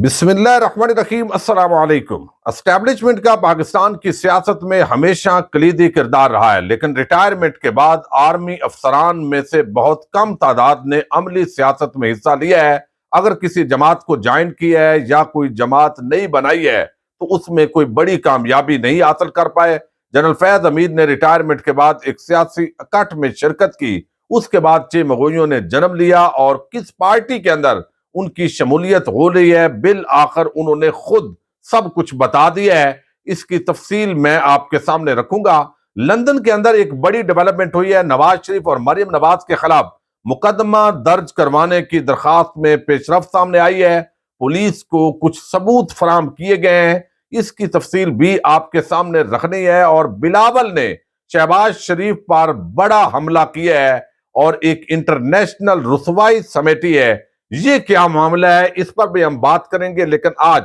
بسم اللہ الرحمن الرحیم۔ السلام علیکم۔ اسٹیبلشمنٹ کا پاکستان کی سیاست میں ہمیشہ کلیدی کردار رہا ہے، لیکن ریٹائرمنٹ کے بعد آرمی افسران میں سے بہت کم تعداد نے عملی سیاست میں حصہ لیا ہے۔ اگر کسی جماعت کو جوائن کیا ہے یا کوئی جماعت نہیں بنائی ہے تو اس میں کوئی بڑی کامیابی نہیں حاصل کر پائے۔ جنرل فیض حمید نے ریٹائرمنٹ کے بعد ایک سیاسی اکٹھ میں شرکت کی، اس کے بعد 6 مغویوں نے جنم لیا اور کس پارٹی کے اندر ان کی شمولیت ہو رہی ہے، بالآخر انہوں نے خود سب کچھ بتا دیا ہے۔ اس کی تفصیل میں آپ کے سامنے رکھوں گا۔ لندن کے اندر ایک بڑی ڈیولپمنٹ ہوئی ہے۔ نواز شریف اور مریم نواز کے خلاف مقدمہ درج کروانے کی درخواست میں پیش رفت سامنے آئی ہے۔ پولیس کو کچھ ثبوت فراہم کیے گئے ہیں، اس کی تفصیل بھی آپ کے سامنے رکھنی ہے۔ اور بلاول نے شہباز شریف پر بڑا حملہ کیا ہے اور ایک انٹرنیشنل رسوائی سمیٹی ہے۔ یہ کیا معاملہ ہے، اس پر بھی ہم بات کریں گے۔ لیکن آج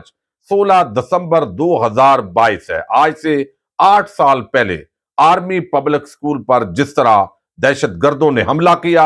16 دسمبر 2022 ہے۔ آج سے 8 سال پہلے آرمی پبلک سکول پر جس طرح دہشت گردوں نے حملہ کیا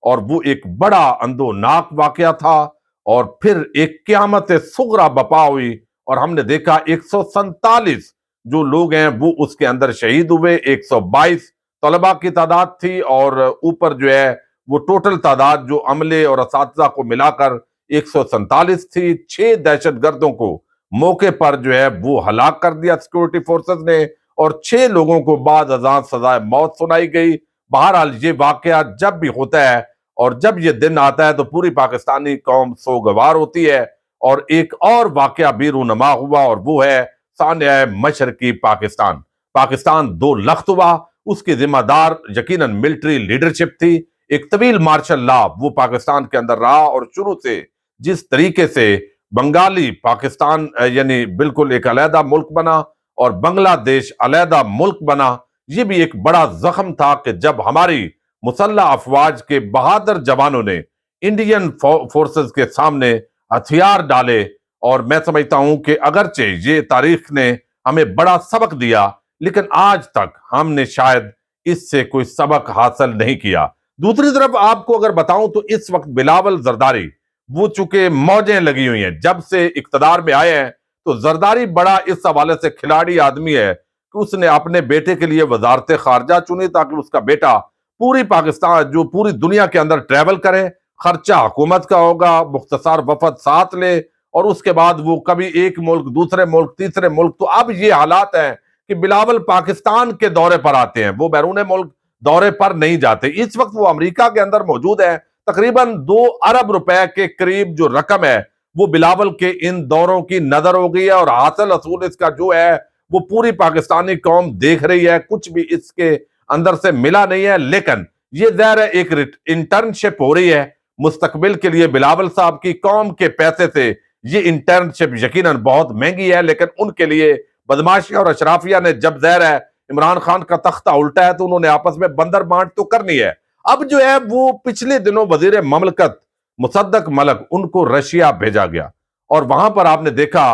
اور وہ ایک بڑا اندوناک واقعہ تھا، اور پھر ایک قیامت صغریٰ بپا ہوئی اور ہم نے دیکھا 147 جو لوگ ہیں وہ اس کے اندر شہید ہوئے۔ 122 طلباء کی تعداد تھی اور اوپر جو ہے وہ ٹوٹل تعداد جو عملے اور اساتذہ کو ملا کر 147 تھی۔ 6 دہشت گردوں کو موقع پر جو ہے وہ ہلاک کر دیا سیکورٹی فورسز نے، اور 6 لوگوں کو بعد ازاں سزائے موت سنائی گئی۔ بہرحال یہ واقعہ جب بھی ہوتا ہے اور جب یہ دن آتا ہے تو پوری پاکستانی قوم سوگوار ہوتی ہے۔ اور ایک اور واقعہ بھی رونما ہوا اور وہ ہے سانحہ مشرقی پاکستان۔ پاکستان 2 لخت ہوا، اس کی ذمہ دار یقیناً ملٹری لیڈرشپ تھی۔ ایک طویل مارشل لا وہ پاکستان کے اندر رہا، اور شروع سے جس طریقے سے بنگالی پاکستان یعنی بالکل ایک علیحدہ ملک بنا اور بنگلہ دیش علیحدہ ملک بنا، یہ بھی ایک بڑا زخم تھا کہ جب ہماری مسلح افواج کے بہادر جوانوں نے انڈین فورسز کے سامنے ہتھیار ڈالے۔ اور میں سمجھتا ہوں کہ اگرچہ یہ تاریخ نے ہمیں بڑا سبق دیا، لیکن آج تک ہم نے شاید اس سے کوئی سبق حاصل نہیں کیا۔ دوسری طرف آپ کو اگر بتاؤں تو اس وقت بلاول زرداری وہ چونکہ موجیں لگی ہوئی ہیں، جب سے اقتدار میں آئے ہیں تو زرداری بڑا اس حوالے سے کھلاڑی آدمی ہے کہ اس نے اپنے بیٹے کے لیے وزارت خارجہ چنی تاکہ اس کا بیٹا پوری پاکستان جو پوری دنیا کے اندر ٹریول کرے، خرچہ حکومت کا ہوگا، مختصر وفد ساتھ لے، اور اس کے بعد وہ کبھی ایک ملک دوسرے ملک تیسرے ملک۔ تو اب یہ حالات ہیں کہ بلاول پاکستان کے دورے پر آتے ہیں، وہ بیرون ملک دورے پر نہیں جاتے۔ اس وقت وہ امریکہ کے اندر موجود ہے۔ تقریباً 2 ارب روپے کے قریب جو رقم ہے وہ بلاول کے ان دوروں کی نظر ہو گئی ہے، اور حاصل اصول اس کا جو ہے وہ پوری پاکستانی قوم دیکھ رہی ہے۔ کچھ بھی اس کے اندر سے ملا نہیں ہے، لیکن یہ ظاہر ہے ایک انٹرنشپ ہو رہی ہے مستقبل کے لیے بلاول صاحب کی قوم کے پیسے سے۔ یہ انٹرنشپ یقیناً بہت مہنگی ہے، لیکن ان کے لیے بدماشی اور اشرافیہ نے جب ظاہر ہے عمران خان کا تختہ الٹا ہے تو انہوں نے آپس میں بندر بانٹ تو کرنی ہے۔ اب جو ہے وہ پچھلے دنوں وزیر مملکت مصدق ملک ان کو رشیا بھیجا گیا، اور وہاں پر آپ نے دیکھا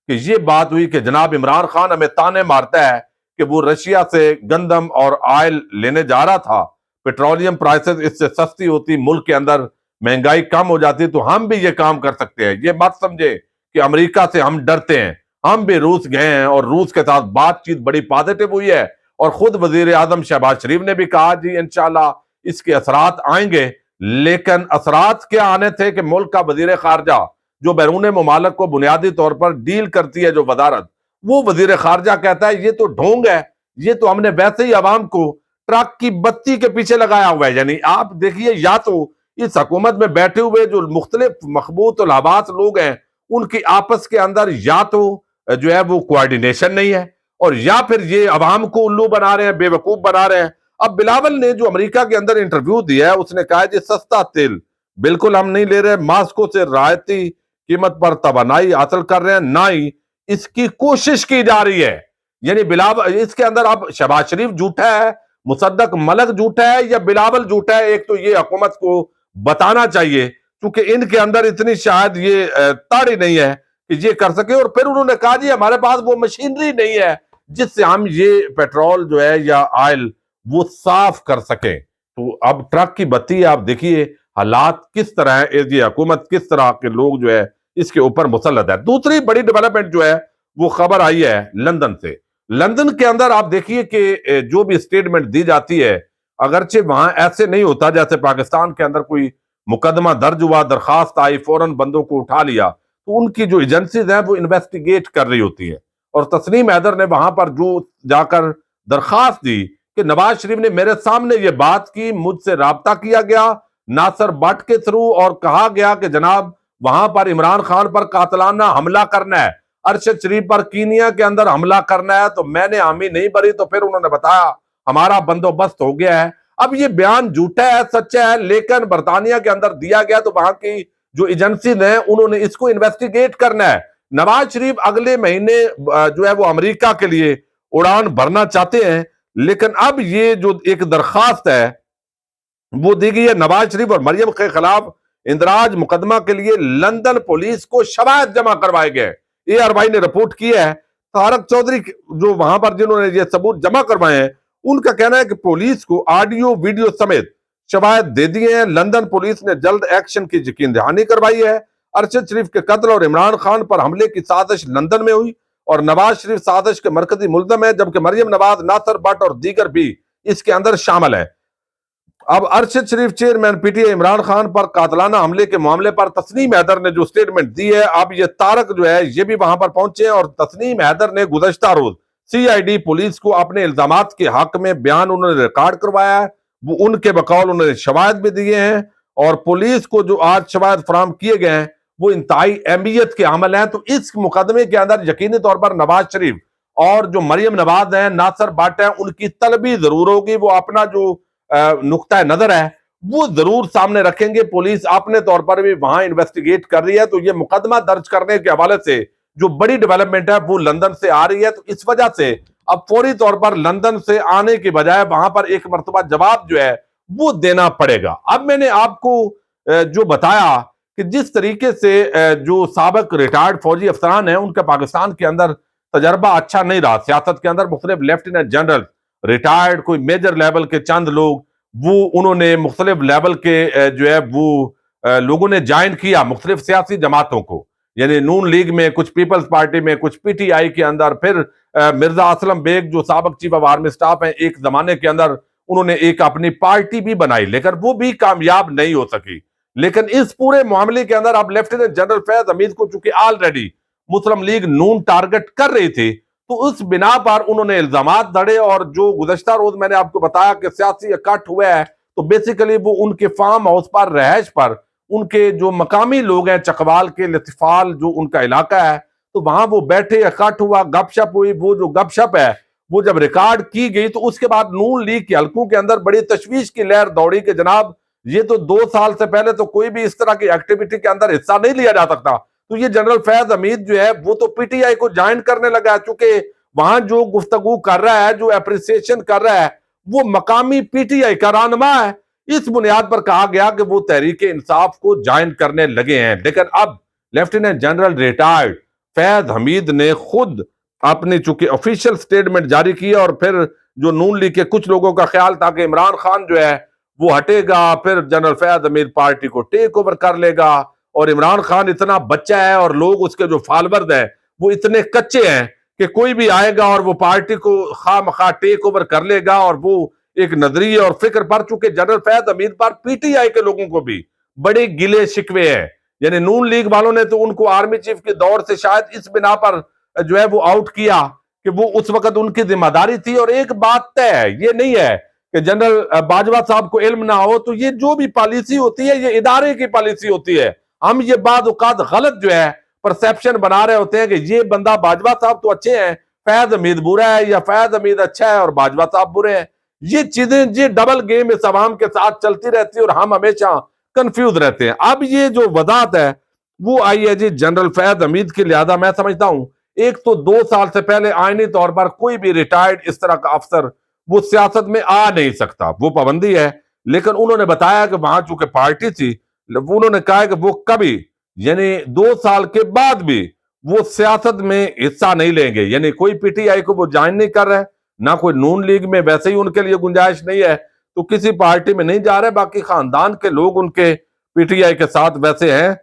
کہ یہ بات ہوئی کہ جناب عمران خان ہمیں تانے مارتا ہے کہ وہ رشیا سے گندم اور آئل لینے جا رہا تھا، پیٹرولیم پرائسز اس سے سستی ہوتی، ملک کے اندر مہنگائی کم ہو جاتی، تو ہم بھی یہ کام کر سکتے ہیں۔ یہ مت سمجھے کہ امریکہ سے ہم ڈرتے ہیں، ہم بھی روس گئے ہیں اور روس کے ساتھ بات چیت بڑی پازیٹو ہوئی ہے، اور خود وزیر اعظم شہباز شریف نے بھی کہا جی انشاءاللہ اس کے اثرات آئیں گے۔ لیکن اثرات کیا آنے تھے کہ ملک کا وزیر خارجہ جو بیرون ممالک کو بنیادی طور پر ڈیل کرتی ہے جو وزارت، وہ وزیر خارجہ کہتا ہے یہ تو ڈھونگ ہے، یہ تو ہم نے ویسے ہی عوام کو ٹرک کی بتی کے پیچھے لگایا ہوا ہے۔ یعنی آپ دیکھیے، یا تو اس حکومت میں بیٹھے ہوئے جو مختلف مخبوط الحباس لوگ ہیں ان کی آپس کے اندر یا تو جو ہے وہ کوارڈینیشن نہیں ہے، اور یا پھر یہ عوام کو الو بنا رہے ہیں، بے وقوف بنا رہے ہیں۔ اب بلاول نے جو امریکہ کے اندر انٹرویو دیا ہے اس نے کہا جی سستا تیل بالکل ہم نہیں لے رہے، ماسکو سے رعایتی قیمت پر توانائی حاصل کر رہے ہیں، نہ ہی اس کی کوشش کی جا رہی ہے۔ یعنی بلاول اس کے اندر اب شہباز شریف جھوٹا ہے، مصدق ملک جھوٹا ہے، یا بلاول جھوٹا ہے؟ ایک تو یہ حکومت کو بتانا چاہیے، کیونکہ ان کے اندر اتنی شاید یہ تاڑی نہیں ہے کہ یہ کر سکے۔ اور پھر انہوں نے کہا جی ہمارے پاس وہ مشینری نہیں ہے جس سے ہم یہ پیٹرول جو ہے یا آئل وہ صاف کر سکیں۔ تو اب ٹرک کی بتی آپ دیکھیے حالات کس طرح ہے، یہ حکومت کس طرح کے لوگ جو ہے اس کے اوپر مسلط ہے۔ دوسری بڑی ڈیولپمنٹ جو ہے وہ خبر آئی ہے لندن سے۔ لندن کے اندر آپ دیکھیے کہ جو بھی اسٹیٹمنٹ دی جاتی ہے، اگرچہ وہاں ایسے نہیں ہوتا جیسے پاکستان کے اندر کوئی مقدمہ درج ہوا، درخواست آئی، فوراً بندوں کو اٹھا لیا، تو ان کی جو ایجنسیز ہیں وہ انویسٹیگیٹ کر رہی ہوتی ہے۔ اور تسنیم حیدر نے وہاں پر جو جا کر درخواست دی کہ نواز شریف نے میرے سامنے یہ بات کی، مجھ سے رابطہ کیا گیا ناصر بٹ کے تھرو، اور کہا گیا کہ جناب وہاں پر عمران خان پر قاتلانہ حملہ کرنا ہے، ارشد شریف پر کینیا کے اندر حملہ کرنا ہے، تو میں نے حامی نہیں بھری، تو پھر انہوں نے بتایا ہمارا بندوبست ہو گیا ہے۔ اب یہ بیان جھوٹا ہے، سچا ہے، لیکن برطانیہ کے اندر دیا گیا، تو وہاں کی جو ایجنسیز ہیں انہوں نے اس کو انویسٹیگیٹ کرنا ہے۔ نواز شریف اگلے مہینے جو ہے وہ امریکہ کے لیے اڑان بھرنا چاہتے ہیں، لیکن اب یہ جو ایک درخواست ہے وہ دی گئی ہے نواز شریف اور مریم کے خلاف اندراج مقدمہ کے لیے لندن پولیس کو شواہد جمع کروائے گئے۔ اے آر وائی نے رپورٹ کی ہے، طارق چودھری جو وہاں پر جنہوں نے یہ ثبوت جمع کروائے ہیں، ان کا کہنا ہے کہ پولیس کو آڈیو ویڈیو سمیت شواہد دے دیے ہیں۔ لندن پولیس نے جلد ایکشن کی یقین دہانی کروائی ہے۔ ارشد شریف کے قتل اور عمران خان پر حملے کی سازش لندن میں ہوئی، اور نواز شریف سازش کے مرکزی ملزم ہے، جبکہ مریم نواز، ناصر بٹ اور دیگر بھی اس کے اندر شامل ہیں۔ اب Arshad Sharif chairman P T I Imran Khan پر قاتلانہ حملے کے معاملے پر تسنیم حیدر نے جو سٹیٹمنٹ دی ہے، اب یہ طارق جو ہے یہ بھی وہاں پر پہنچے ہیں، اور تسنیم حیدر نے گزشتہ روز سی آئی ڈی پولیس کو اپنے الزامات کے حق میں بیان انہوں نے ریکارڈ کروایا ہے، وہ ان کے بقول انہوں نے شواہد بھی دیے ہیں، اور پولیس کو جو آج شواہد فراہم کیے گئے ہیں وہ انتہائی اہمیت کے عمل ہیں۔ تو اس مقدمے کے اندر یقینی طور پر نواز شریف اور جو مریم نواز ہیں، ناصر بٹ ہیں، ان کی طلبی ضرور ہوگی، وہ اپنا جو نقطہ نظر ہے وہ ضرور سامنے رکھیں گے۔ پولیس اپنے طور پر بھی وہاں انویسٹیگیٹ کر رہی ہے، تو یہ مقدمہ درج کرنے کے حوالے سے جو بڑی ڈیولپمنٹ ہے وہ لندن سے آ رہی ہے، تو اس وجہ سے اب فوری طور پر لندن سے آنے کی بجائے وہاں پر ایک مرتبہ جواب جو ہے وہ دینا پڑے گا۔ اب میں نے آپ کو جو بتایا کہ جس طریقے سے جو سابق ریٹائرڈ فوجی افسران ہیں ان کا پاکستان کے اندر تجربہ اچھا نہیں رہا، سیاست کے اندر مختلف لیفٹیننٹ جنرل ریٹائرڈ، کوئی میجر لیول کے چند لوگ، وہ انہوں نے مختلف لیول کے جو ہے وہ لوگوں نے جوائن کیا مختلف سیاسی جماعتوں کو، یعنی نون لیگ میں، کچھ پیپلز پارٹی میں، کچھ پی ٹی آئی کے اندر، پھر مرزا اسلم بیگ جو سابق چیف آف آرمی سٹاف ہیں، ایک زمانے کے اندر انہوں نے ایک اپنی پارٹی بھی بنائی، لیکن وہ بھی کامیاب نہیں ہو سکی۔ لیکن اس پورے معاملے کے اندر اب لیفٹیننٹ جنرل فیض حمید کو چونکہ آلریڈی مسلم لیگ نون ٹارگٹ کر رہی تھی، تو اس بنا پر انہوں نے الزامات دڑے، اور جو گزشتہ روز میں نے آپ کو بتایا کہ سیاسی اکٹھ ہوا ہے، تو بیسیکلی وہ ان کے فارم ہاؤس پر، رہائش پر، ان کے جو مقامی لوگ ہیں چکوال کے، لطفال جو ان کا علاقہ ہے، تو وہاں وہ بیٹھے، اکٹھ ہوا، گپ شپ ہوئی۔ وہ جو گپ شپ ہے وہ جب ریکارڈ کی گئی تو اس کے بعد نون لیگ کے حلقوں کے اندر بڑی تشویش کی لہر دوڑی کہ جناب یہ تو 2 سال سے پہلے تو کوئی بھی اس طرح کی ایکٹیویٹی کے اندر حصہ نہیں لیا جا سکتا، تو یہ جنرل فیض حمید جو ہے وہ تو پی ٹی آئی کو جوائن کرنے لگا ہے، چونکہ وہاں جو گفتگو کر رہا ہے، جو اپریسیشن کر رہا ہے، وہ مقامی پی ٹی آئی کا رہنما ہے۔ اس بنیاد پر کہا گیا کہ وہ تحریک انصاف کو جوائن کرنے لگے ہیں۔ لیکن اب لیفٹیننٹ جنرل ریٹائرڈ فیض حمید نے خود اپنی چونکہ آفیشیل سٹیٹمنٹ جاری کی، اور پھر جو نون لیگ کے کچھ لوگوں کا خیال تھا کہ عمران خان جو ہے وہ ہٹے گا، پھر جنرل فیض حمید پارٹی کو ٹیک اوور کر لے گا، اور عمران خان اتنا بچہ ہے اور لوگ اس کے جو فالورز ہیں وہ اتنے کچے ہیں کہ کوئی بھی آئے گا اور وہ پارٹی کو خواہ مخواہ ٹیک اوور کر لے گا، اور وہ ایک نظریے اور فکر پر، چونکہ جنرل فیض حمید پر پی ٹی آئی کے لوگوں کو بھی بڑے گلے شکوے ہیں، یعنی نون لیگ والوں نے تو ان کو آرمی چیف کے دور سے شاید اس بنا پر جو ہے وہ آؤٹ کیا کہ وہ اس وقت ان کی ذمہ داری تھی۔ اور ایک بات طے ہے، یہ نہیں ہے کہ جنرل باجوہ صاحب کو علم نہ ہو، تو یہ جو بھی پالیسی ہوتی ہے یہ ادارے کی پالیسی ہوتی ہے۔ ہم یہ بعض اوقات غلط جو ہے پرسیپشن بنا رہے ہوتے ہیں کہ یہ بندہ باجوہ صاحب تو اچھے ہیں، فیض حمید برا ہے، یا فیض حمید اچھا ہے اور باجوہ صاحب برے ہیں۔ یہ چیزیں، یہ ڈبل گیم اس عوام کے ساتھ چلتی رہتی ہے، اور ہم ہمیشہ کنفیوز رہتے ہیں۔ اب یہ جو وضاحت ہے وہ آئی ہے جی جنرل فیض حمید کی، لہذا میں سمجھتا ہوں ایک تو 2 سال سے پہلے آئینی طور پر کوئی بھی ریٹائرڈ اس طرح کا افسر وہ سیاست میں آ نہیں سکتا، وہ پابندی ہے۔ لیکن انہوں نے بتایا کہ وہاں چونکہ پارٹی تھی، انہوں نے کہا کہ وہ کبھی، یعنی 2 سال کے بعد بھی وہ سیاست میں حصہ نہیں لیں گے، یعنی کوئی پی ٹی آئی کو وہ جوائن نہیں کر رہے، نہ کوئی نون لیگ میں، ویسے ہی ان کے لیے گنجائش نہیں ہے تو کسی پارٹی میں نہیں جا رہے، باقی خاندان کے لوگ ان کے پی ٹی آئی کے ساتھ ویسے ہیں۔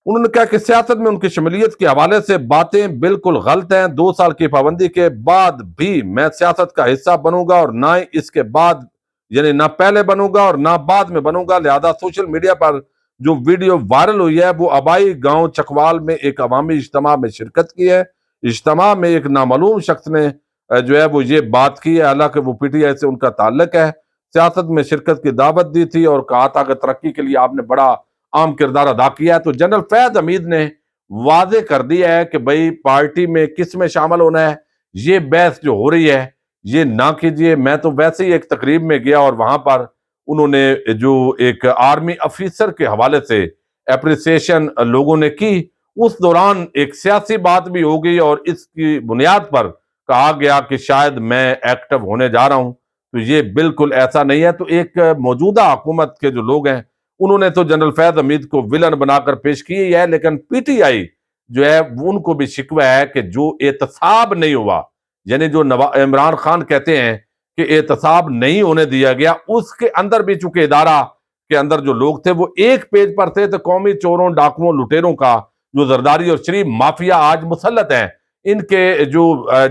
انہوں نے کہا کہ سیاست میں ان کی شمولیت کے حوالے سے باتیں بالکل غلط ہیں. 2 سال کی پابندی کے بعد بھی میں سیاست کا حصہ بنوں گا اور نہ ہی اس کے بعد، یعنی نہ پہلے بنوں گا اور نہ بعد میں بنوں گا. لہذا سوشل میڈیا پر جو ویڈیو وائرل ہوئی ہے وہ آبائی گاؤں چکوال میں ایک عوامی اجتماع میں شرکت کی ہے. اجتماع میں ایک نامعلوم شخص نے جو ہے وہ یہ بات کی ہے، حالانکہ وہ پی ٹی آئی سے ان کا تعلق ہے. سیاست میں شرکت کی دعوت دی تھی اور کہا تھا کہ ترقی کے لیے آپ نے بڑا عام کردار ادا کیا ہے. تو جنرل فیض حمید نے واضح کر دیا ہے کہ بھئی پارٹی میں کس میں شامل ہونا ہے، یہ بحث جو ہو رہی ہے یہ نہ کیجیے. میں تو ویسے ہی ایک تقریب میں گیا اور وہاں پر انہوں نے جو ایک آرمی افیسر کے حوالے سے اپریسیشن لوگوں نے کی، اس دوران ایک سیاسی بات بھی ہو گئی اور اس کی بنیاد پر کہا گیا کہ شاید میں ایکٹیو ہونے جا رہا ہوں. تو یہ بالکل ایسا نہیں ہے. تو ایک موجودہ حکومت کے جو لوگ ہیں انہوں نے تو جنرل فیض حمید کو ولن بنا کر پیش کی ہے، لیکن پی ٹی آئی جو ہے ان کو بھی شکوہ ہے کہ جو احتساب نہیں ہوا، یعنی جو عمران خان کہتے ہیں کہ احتساب نہیں ہونے دیا گیا، اس کے اندر بھی چونکہ ادارہ کے اندر جو لوگ تھے وہ ایک پیج پر تھے. تو قومی چوروں، ڈاکوؤں، لٹیروں کا جو زرداری اور شریف مافیا آج مسلط ہیں، ان کے جو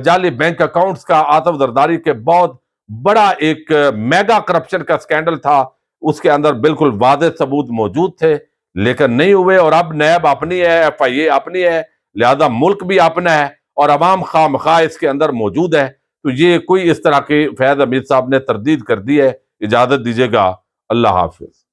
جعلی بینک اکاؤنٹس کا آصف زرداری کے بہت بڑا ایک میگا کرپشن کا سکینڈل تھا، اس کے اندر بالکل واضح ثبوت موجود تھے لیکن نہیں ہوئے. اور اب نیب اپنی ہے، ایف آئی اے اپنی ہے، لہذا ملک بھی اپنا ہے اور عوام خواہ مخواہ اس کے اندر موجود ہے. تو یہ کوئی اس طرح کی فیض حمید صاحب نے تردید کر دی ہے. اجازت دیجیے گا. اللہ حافظ.